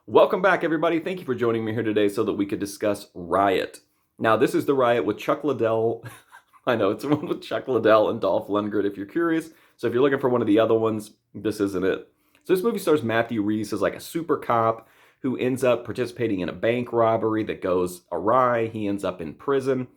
Welcome back, everybody. Thank you for joining me here today so that we could discuss Riot. Now, this is the Riot with Chuck Liddell. I know, it's the one with Chuck Liddell and Dolph Lundgren, if you're curious. So if you're looking for one of the other ones, this isn't it. So this movie stars Matthew Rhys as like a super cop who ends up participating in a bank robbery that goes awry. He ends up in prison.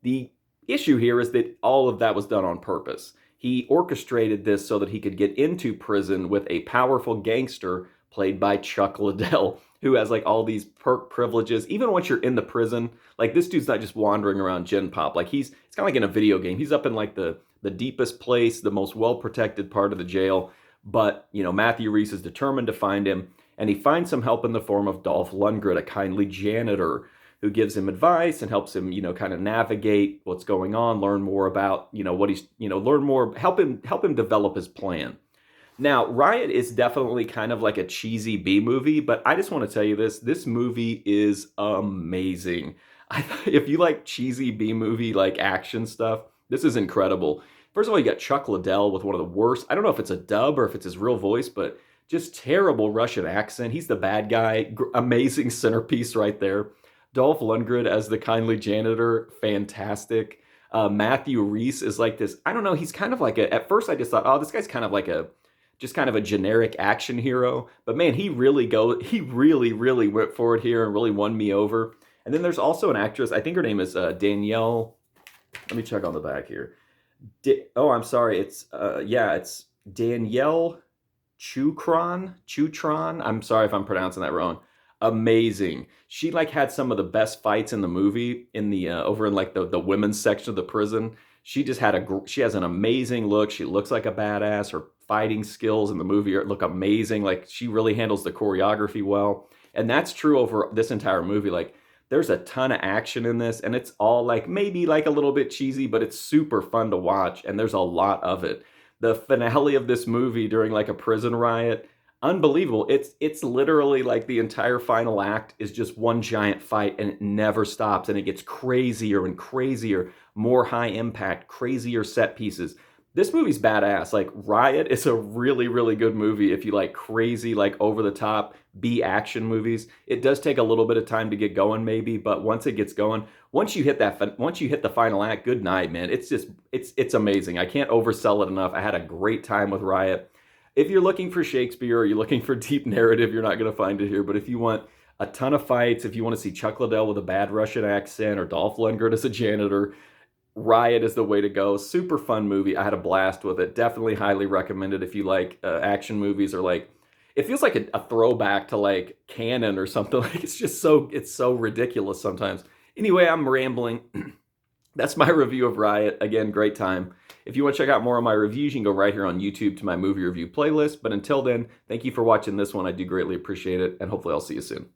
The issue here is that all of that was done on purpose. He orchestrated this so that he could get into prison with a powerful gangster played by Chuck Liddell, who has like all these perk privileges. Even once you're in the prison, like this dude's not just wandering around Gen Pop. Like it's kind of like in a video game. He's up in like the deepest place, the most well-protected part of the jail. But, Matthew Rhys is determined to find him, and he finds some help in the form of Dolph Lundgren, a kindly janitor who gives him advice and helps him, kind of navigate what's going on, learn more about, what he's, learn more, help him develop his plan. Now, Riot is definitely kind of like a cheesy B movie, but I just want to tell you this movie is amazing. If you like cheesy B movie, like action stuff, this is incredible. First of all, you got Chuck Liddell with one of the worst, I don't know if it's a dub or if it's his real voice, but just terrible Russian accent. He's the bad guy. Amazing centerpiece right there. Dolph Lundgren as the kindly janitor, fantastic. Matthew Rhys is like this, I don't know, he's kind of like at first I just thought, oh, this guy's kind of like just kind of a generic action hero. But man, he really went for it here and really won me over. And then there's also an actress, I think her name is Danielle. Let me check on the back here. I'm sorry, it's Danielle Chutron. I'm sorry if I'm pronouncing that wrong. Amazing. She like had some of the best fights in the movie in the over in like the women's section of the prison. She just she has an amazing look. She looks like a badass. Her fighting skills in the movie look amazing. Like she really handles the choreography well. And that's true over this entire movie. Like there's a ton of action in this, and it's all like maybe like a little bit cheesy, but it's super fun to watch, and there's a lot of it. The finale of this movie during like a prison riot, unbelievable. It's literally like the entire final act is just one giant fight, and it never stops, and it gets crazier and crazier, more high impact, crazier set pieces. This movie's badass. Like Riot is a really, really good movie if you like crazy, like over the top B action movies. It does take a little bit of time to get going maybe, but once it gets going, once you hit the final act, good night, man. It's amazing. I can't oversell it enough. I had a great time with Riot. If you're looking for Shakespeare or you're looking for deep narrative, you're not going to find it here. But if you want a ton of fights, if you want to see Chuck Liddell with a bad Russian accent or Dolph Lundgren as a janitor, Riot is the way to go. Super fun movie. I had a blast with it. Definitely highly recommended if you like action movies, or like it feels like a throwback to like canon or something. Like it's so ridiculous sometimes. Anyway, I'm rambling. That's my review of Riot. Again, great time. If you want to check out more of my reviews, you can go right here on YouTube to my movie review playlist. But until then, thank you for watching this one. I do greatly appreciate it, and hopefully I'll see you soon.